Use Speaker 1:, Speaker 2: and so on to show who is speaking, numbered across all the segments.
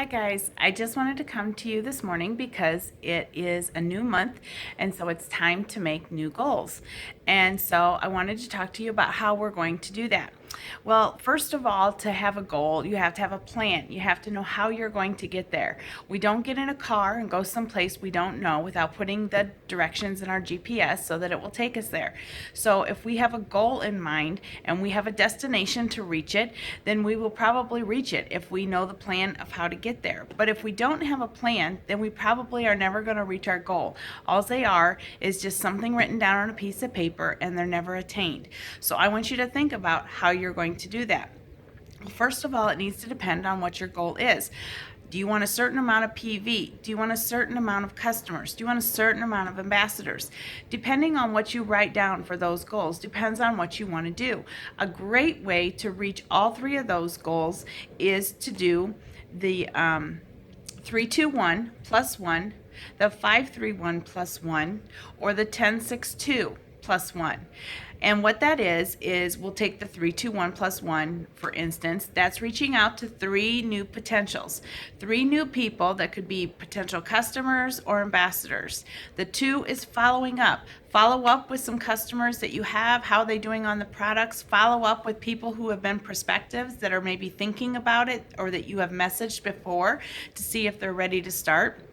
Speaker 1: Hi guys, I just wanted to come to you this morning because it is a new month and so it's time to make new goals. And so I wanted to talk to you about how we're going to do that. Well, first of all, to have a goal, you have to have a plan. You have to know how you're going to get there. We don't get in a car and go someplace we don't know without putting the directions in our GPS so that it will take us there. So if we have a goal in mind and we have a destination to reach it, then we will probably reach it if we know the plan of how to get there. But if we don't have a plan, then we probably are never going to reach our goal. All they are is just something written down on a piece of paper and they're never attained. So I want you to think about how you're going to do that. Well, first of all, it needs to depend on what your goal is. Do you want a certain amount of PV? Do you want a certain amount of customers? Do you want a certain amount of ambassadors? Depending on what you write down for those goals, depends on what you want to do. A great way to reach all three of those goals is to do the 3-2-1 plus 1, the 5-3-1 plus 1, or the 10-6-2 plus 1. And what that is we'll take the 3-2-1 plus 1, for instance. That's reaching out to 3 new potentials, 3 new people that could be potential customers or ambassadors. The 2 is following up. Follow up with some customers that you have. How are they doing on the products? Follow up with people who have been prospectives that are maybe thinking about it or that you have messaged before to see if they're ready to start.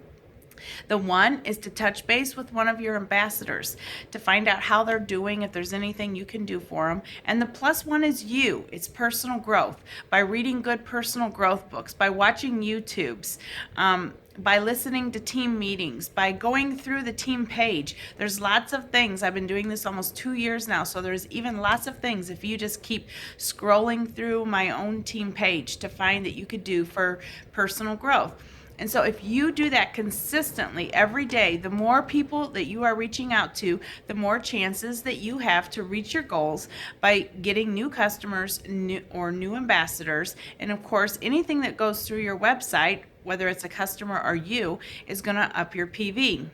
Speaker 1: The 1 is to touch base with one of your ambassadors to find out how they're doing, if there's anything you can do for them. And the +1 is you. It's personal growth by reading good personal growth books, by watching YouTubes, by listening to team meetings, by going through the team page. There's lots of things. I've been doing this almost 2 years now, so there's even lots of things if you just keep scrolling through my own team page to find that you could do for personal growth. And so if you do that consistently every day, the more people that you are reaching out to, the more chances that you have to reach your goals by getting new customers or new ambassadors. And of course, anything that goes through your website, whether it's a customer or you, is going to up your PV.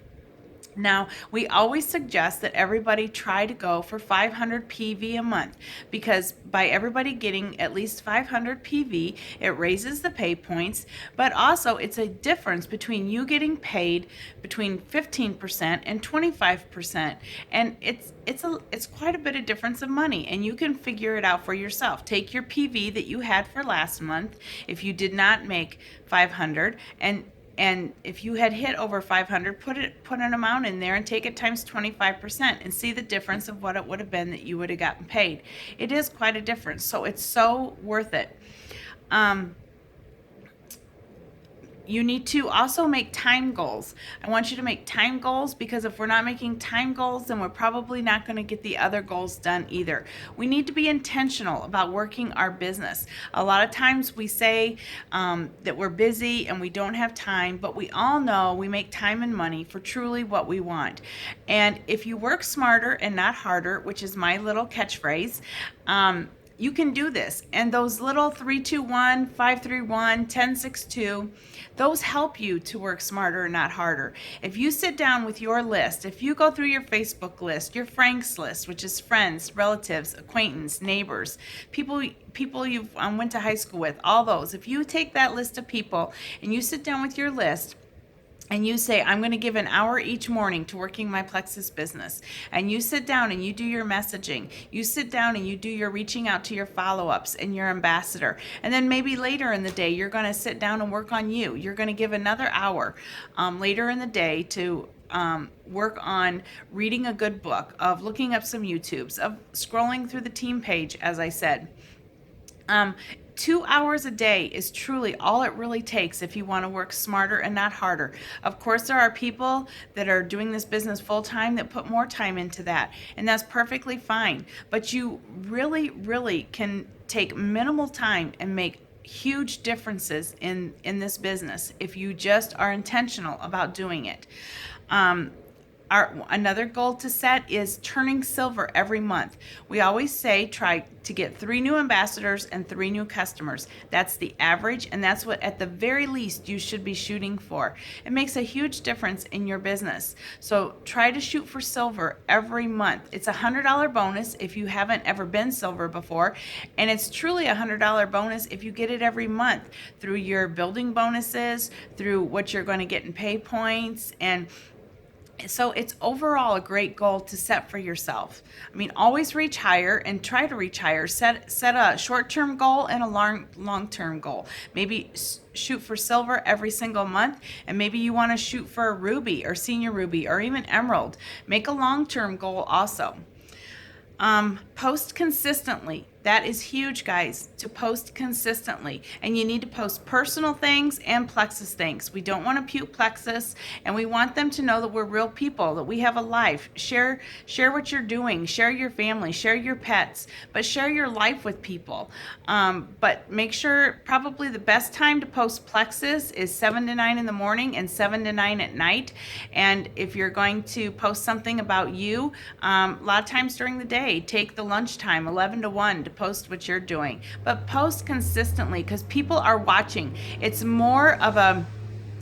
Speaker 1: Now, we always suggest that everybody try to go for 500 PV a month because by everybody getting at least 500 PV, it raises the pay points, but also it's a difference between you getting paid between 15% and 25%. And it's quite a bit of difference of money, and you can figure it out for yourself. Take your PV that you had for last month if you did not make 500, and if you had hit over 500, put an amount in there and take it times 25% and see the difference of what it would have been that you would have gotten paid. It is quite a difference, so it's so worth it. You need to also make time goals. I want you to make time goals because if we're not making time goals, then we're probably not going to get the other goals done either. We need to be intentional about working our business. A lot of times we say that we're busy and we don't have time, but we all know we make time and money for truly what we want. And if you work smarter and not harder, which is my little catchphrase, you can do this. And those little 3-2-1, 5-3-1, 10-6-2, those help you to work smarter and not harder. If you sit down with your list, if you go through your Facebook list, your Frank's list, which is friends, relatives, acquaintance, neighbors, people you went to high school with, all those, if you take that list of people and you sit down with your list and you say, I'm going to give an hour each morning to working my Plexus business, and you sit down and you do your messaging, you sit down and you do your reaching out to your follow-ups and your ambassador, and then maybe later in the day you're going to sit down and work on you. You're going to give another hour later in the day to work on reading a good book, of looking up some YouTubes, of scrolling through the team page, as I said. 2 hours a day is truly all it really takes if you want to work smarter and not harder. Of course, there are people that are doing this business full time that put more time into that, and that's perfectly fine. But you really, really can take minimal time and make huge differences in this business if you just are intentional about doing it. Another goal to set is turning silver every month. We always say try to get 3 new ambassadors and 3 new customers. That's the average, and that's what at the very least you should be shooting for. It makes a huge difference in your business. So try to shoot for silver every month. It's a $100 bonus if you haven't ever been silver before, and it's truly a $100 bonus if you get it every month through your building bonuses, through what you're going to get in pay points, and so it's overall a great goal to set for yourself. I mean, always reach higher and try to reach higher. Set a short-term goal and a long-term goal. Maybe shoot for silver every single month, and maybe you want to shoot for a ruby or senior ruby or even emerald. Make a long-term goal also. Post consistently. That is huge, guys, to post consistently. And you need to post personal things and Plexus things. We don't want to puke Plexus, and we want them to know that we're real people, that we have a life. Share what you're doing. Share your family. Share your pets. But share your life with people. But make sure probably the best time to post Plexus is 7 to 9 in the morning and 7 to 9 at night. And if you're going to post something about you, a lot of times during the day, take the lunchtime, 11 to 1, to post what you're doing. But post consistently, because people are watching. It's more of a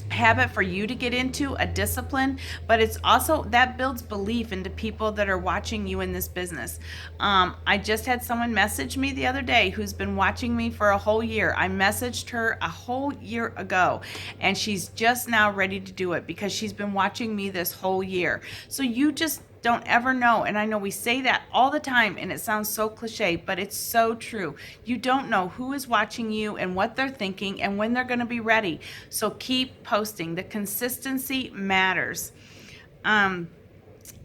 Speaker 1: habit for you to get into, a discipline, but it's also that builds belief into people that are watching you in this business. I just had someone message me the other day who's been watching me for a whole year. I messaged her a whole year ago, and she's just now ready to do it because she's been watching me this whole year. So you just don't ever know. And I know we say that all the time, and it sounds so cliche, but it's so true. You don't know who is watching you and what they're thinking and when they're going to be ready. So keep posting. The consistency matters. My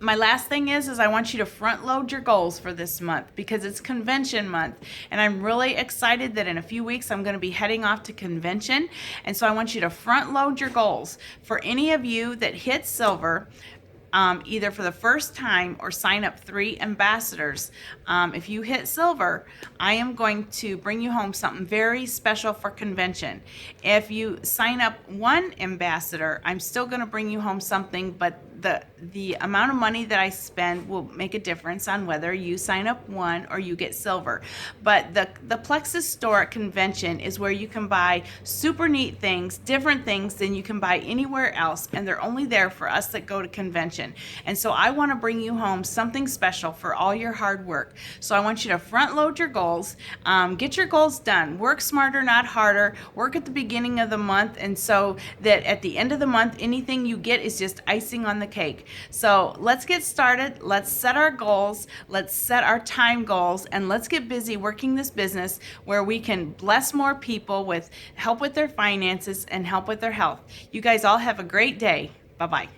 Speaker 1: last thing is I want you to front load your goals for this month because it's convention month, and I'm really excited that in a few weeks I'm going to be heading off to convention. And so I want you to front load your goals. For any of you that hit silver, either for the first time or sign up 3 ambassadors. If you hit silver, I am going to bring you home something very special for convention. If you sign up 1 ambassador, I'm still going to bring you home something, but the amount of money that I spend will make a difference on whether you sign up 1 or you get silver. But the Plexus store at convention is where you can buy super neat things, different things than you can buy anywhere else, and they're only there for us that go to convention. And so I want to bring you home something special for all your hard work. So I want you to front load your goals, get your goals done, work smarter, not harder, work at the beginning of the month, and so that at the end of the month, anything you get is just icing on the cake. So let's get started. Let's set our goals. Let's set our time goals, and let's get busy working this business where we can bless more people with help with their finances and help with their health. You guys all have a great day. Bye-bye.